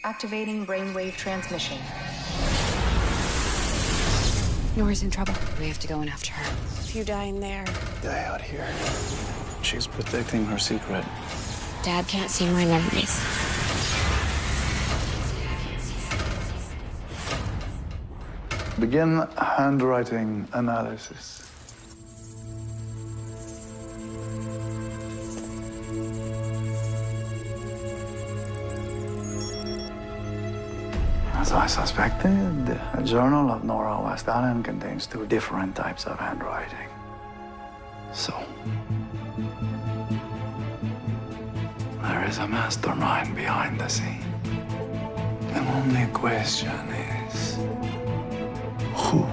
Activating brainwave transmission. Nora's in trouble. We have to go in after her. If you die in there. Die out here. She's protecting her secret. Dad can't see my memories. Begin handwriting analysis. As I suspected, a journal of Nora West Allen contains two different types of handwriting. So, there is a mastermind behind the scene. The only question is, who?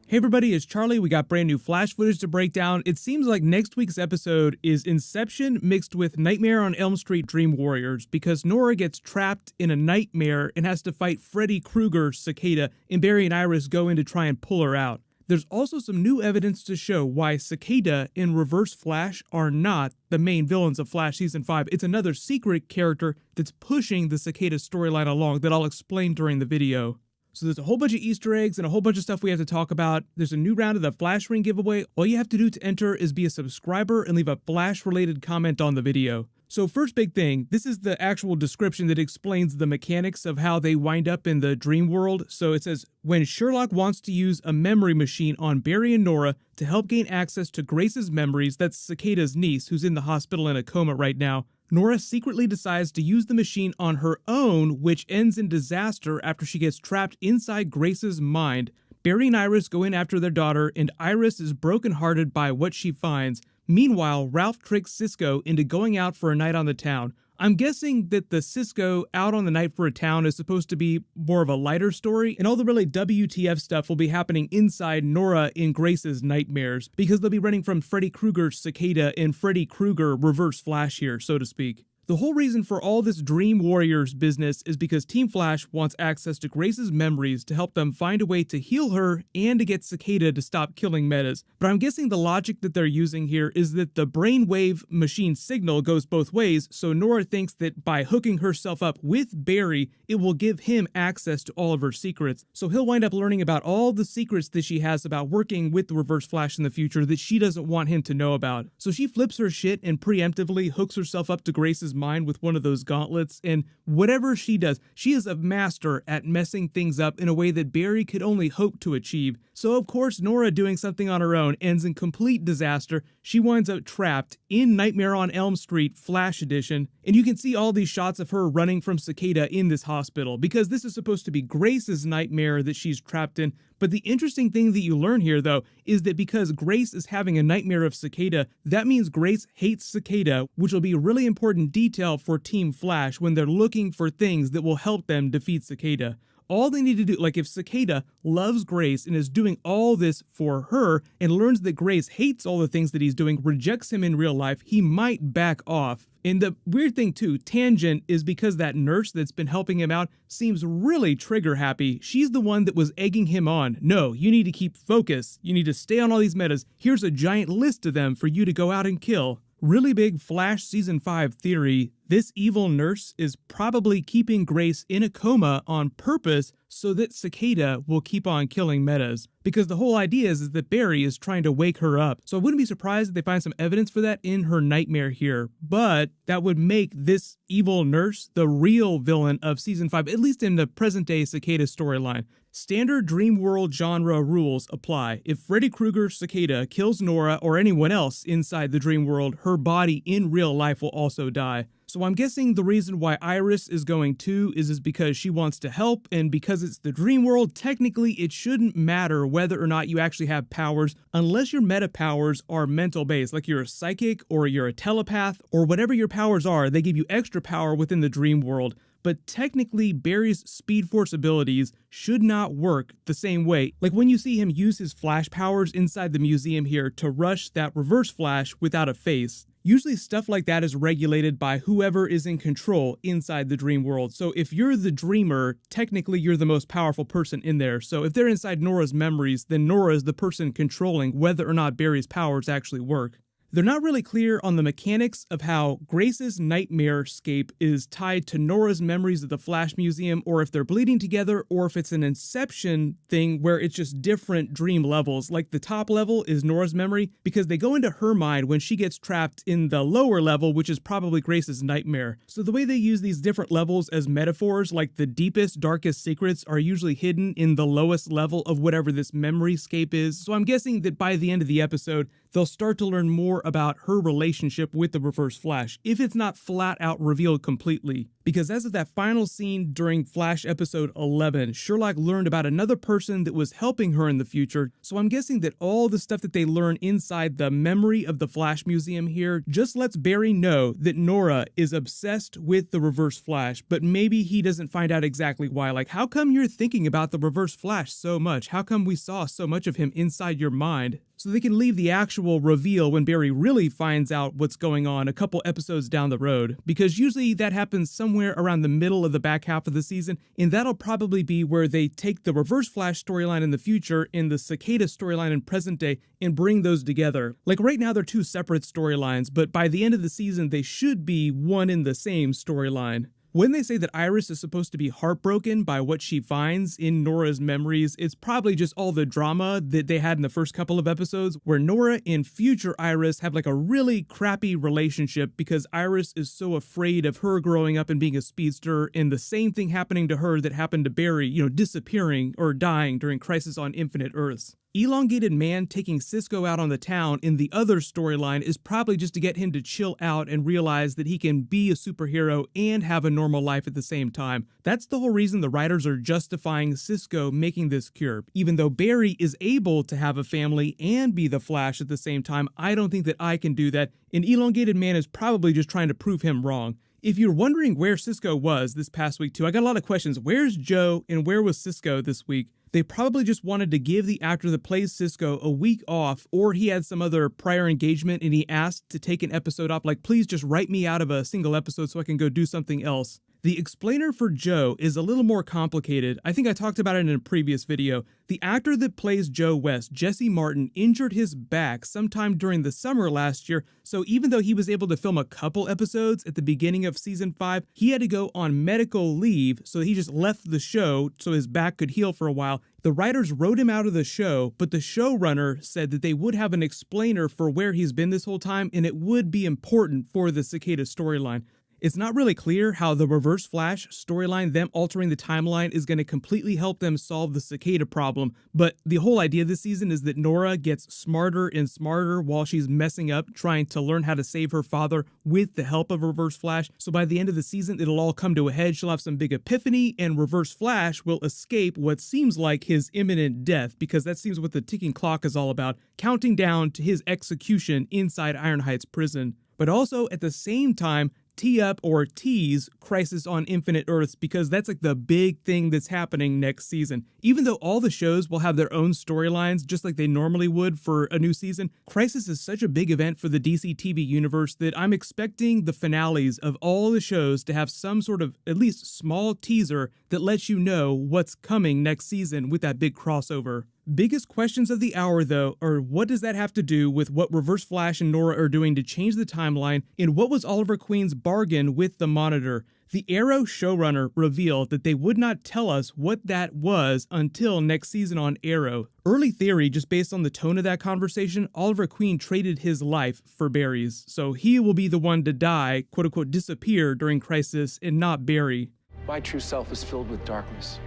Hey everybody, it's Charlie. We got brand new Flash footage to break down. It seems like next week's episode is Inception mixed with Nightmare on Elm Street Dream Warriors, because Nora gets trapped in a nightmare and has to fight Freddy Krueger, Cicada, and Barry and Iris go in to try and pull her out. There's also some new evidence to show why Cicada and Reverse Flash are not the main villains of Flash Season 5. It's another secret character that's pushing the Cicada storyline along that I'll explain during the video. So there's a whole bunch of Easter eggs and a whole bunch of stuff we have to talk about. There's a new round of the Flash Ring giveaway. All you have to do to enter is be a subscriber and leave a Flash-related comment on the video. So first big thing, this is the actual description that explains the mechanics of how they wind up in the dream world. So it says, when Sherlock wants to use a memory machine on Barry and Nora to help gain access to Grace's memories, that's Cicada's niece who's in the hospital in a coma right now, Nora secretly decides to use the machine on her own, which ends in disaster after she gets trapped inside Grace's mind. Barry and Iris go in after their daughter, and Iris is brokenhearted by what she finds. Meanwhile, Ralph tricks Cisco into going out for a night on the town. I'm guessing that the Cisco out on the night for a town is supposed to be more of a lighter story, and all the really WTF stuff will be happening inside Nora in Grace's nightmares, because they'll be running from Freddy Krueger Cicada and Freddy Krueger Reverse Flash here, so to speak. The whole reason for all this Dream Warriors business is because Team Flash wants access to Grace's memories to help them find a way to heal her and to get Cicada to stop killing metas. But I'm guessing the logic that they're using here is that the brainwave machine signal goes both ways, so Nora thinks that by hooking herself up with Barry, it will give him access to all of her secrets. So he'll wind up learning about all the secrets that she has about working with the Reverse Flash in the future that she doesn't want him to know about. So she flips her shit and preemptively hooks herself up to Grace's mind with one of those gauntlets, and whatever she does, she is a master at messing things up in a way that Barry could only hope to achieve. So of course, Nora doing something on her own ends in complete disaster. She winds up trapped in Nightmare on Elm Street Flash Edition, and you can see all these shots of her running from Cicada in this hospital, because this is supposed to be Grace's nightmare that she's trapped in. But the interesting thing that you learn here, though, is that because Grace is having a nightmare of Cicada, that means Grace hates Cicada, which will be a really important detail for Team Flash when they're looking for things that will help them defeat Cicada. All they need to do, like if Cicada loves Grace and is doing all this for her and learns that Grace hates all the things that he's doing, rejects him in real life, he might back off. And the weird thing too, tangent, is because that nurse that's been helping him out seems really trigger happy. She's the one that was egging him on. No, you need to keep focus. You need to stay on all these metas. Here's a giant list of them for you to go out and kill. Really big Flash Season 5 theory. This evil nurse is probably keeping Grace in a coma on purpose so that Cicada will keep on killing metas. Because the whole idea is that Barry is trying to wake her up. So I wouldn't be surprised if they find some evidence for that in her nightmare here. But that would make this evil nurse the real villain of Season 5, at least in the present-day Cicada storyline. Standard Dream World genre rules apply. If Freddy Krueger Cicada kills Nora or anyone else inside the Dream World, her body in real life will also die. So I'm guessing the reason why Iris is going too is because she wants to help, and because it's the dream world, technically it shouldn't matter whether or not you actually have powers unless your meta powers are mental based, like you're a psychic or you're a telepath or whatever your powers are, they give you extra power within the dream world. But technically, Barry's Speed Force abilities should not work the same way. Like when you see him use his Flash powers inside the museum here to rush that Reverse Flash without a face. Usually stuff like that is regulated by whoever is in control inside the dream world. So if you're the dreamer, technically you're the most powerful person in there. So if they're inside Nora's memories, then Nora is the person controlling whether or not Barry's powers actually work. They're not really clear on the mechanics of how Grace's nightmare scape is tied to Nora's memories of the Flash Museum, or if they're bleeding together, or if it's an Inception thing where it's just different dream levels. Like the top level is Nora's memory, because they go into her mind when she gets trapped in the lower level, which is probably Grace's nightmare. So the way they use these different levels as metaphors, like the deepest, darkest secrets are usually hidden in the lowest level of whatever this memory scape is. So I'm guessing that by the end of the episode, they'll start to learn more about her relationship with the Reverse Flash, if it's not flat out revealed completely. Because as of that final scene during Flash episode 11, Sherlock learned about another person that was helping her in the future, so I'm guessing that all the stuff that they learn inside the memory of the Flash Museum here just lets Barry know that Nora is obsessed with the Reverse Flash, but maybe he doesn't find out exactly why. Like, how come you're thinking about the Reverse Flash so much? How come we saw so much of him inside your mind? So they can leave the actual reveal when Barry really finds out what's going on a couple episodes down the road, because usually that happens somewhere around the middle of the back half of the season, and that'll probably be where they take the Reverse Flash storyline in the future and the Cicada storyline in present day and bring those together. Like right now they're two separate storylines, but by the end of the season they should be one and the same storyline. When they say that Iris is supposed to be heartbroken by what she finds in Nora's memories, it's probably just all the drama that they had in the first couple of episodes, where Nora and future Iris have like a really crappy relationship because Iris is so afraid of her growing up and being a speedster, and the same thing happening to her that happened to Barry, disappearing or dying during Crisis on Infinite Earths. Elongated Man taking Cisco out on the town in the other storyline is probably just to get him to chill out and realize that he can be a superhero and have a normal life at the same time. That's the whole reason the writers are justifying Cisco making this cure. Even though Barry is able to have a family and be the Flash at the same time, I don't think that I can do that, and Elongated Man is probably just trying to prove him wrong. If you're wondering where Cisco was this past week too, I got a lot of questions. Where's Joe and where was Cisco this week? They probably just wanted to give the actor that plays Cisco a week off, or he had some other prior engagement and he asked to take an episode off, like, please just write me out of a single episode so I can go do something else. The explainer for Joe is a little more complicated. I think I talked about it in a previous video. The actor that plays Joe West, Jesse Martin, injured his back sometime during the summer last year, so even though he was able to film a couple episodes at the beginning of season 5, he had to go on medical leave, so he just left the show so his back could heal for a while. The writers wrote him out of the show, but the showrunner said that they would have an explainer for where he's been this whole time, and it would be important for the Cicada storyline. It's not really clear how the Reverse Flash storyline, them altering the timeline, is going to completely help them solve the Cicada problem, but the whole idea this season is that Nora gets smarter and smarter while she's messing up, trying to learn how to save her father with the help of Reverse Flash, so by the end of the season it'll all come to a head, she'll have some big epiphany, and Reverse Flash will escape what seems like his imminent death, because that seems what the ticking clock is all about, counting down to his execution inside Iron Heights prison. But also, at the same time, tee up or tease Crisis on Infinite Earths, because that's like the big thing that's happening next season. Even though all the shows will have their own storylines just like they normally would for a new season, Crisis is such a big event for the DC TV universe that I'm expecting the finales of all the shows to have some sort of at least small teaser that lets you know what's coming next season with that big crossover. Biggest questions of the hour, though, are what does that have to do with what Reverse Flash and Nora are doing to change the timeline, and what was Oliver Queen's bargain with the Monitor? The Arrow showrunner revealed that they would not tell us what that was until next season on Arrow. Early theory, just based on the tone of that conversation, Oliver Queen traded his life for Barry's, so he will be the one to die, quote-unquote, disappear during Crisis, and not Barry. My true self is filled with darkness.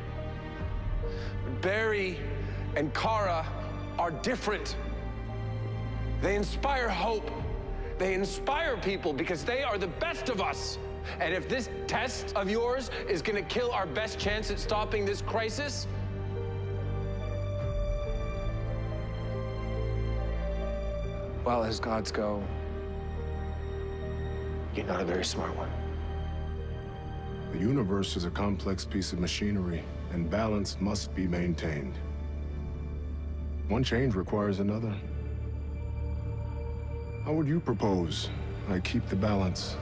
Barry and Kara are different. They inspire hope. They inspire people because they are the best of us. And if this test of yours is gonna kill our best chance at stopping this crisis, well, as gods go, you're not a very smart one. The universe is a complex piece of machinery, and balance must be maintained. One change requires another. How would you propose I keep the balance?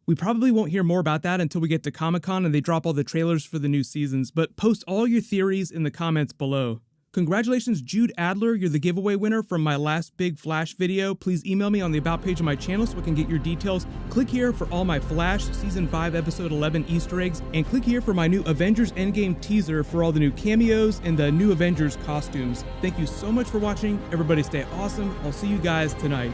We probably won't hear more about that until we get to Comic-Con and they drop all the trailers for the new seasons, but post all your theories in the comments below. Congratulations, Jude Adler. You're the giveaway winner from my last big Flash video. Please email me on the About page of my channel so I can get your details. Click here for all my Flash Season 5 Episode 11 Easter eggs, and click here for my new Avengers Endgame teaser for all the new cameos and the new Avengers costumes. Thank you so much for watching. Everybody stay awesome. I'll see you guys tonight.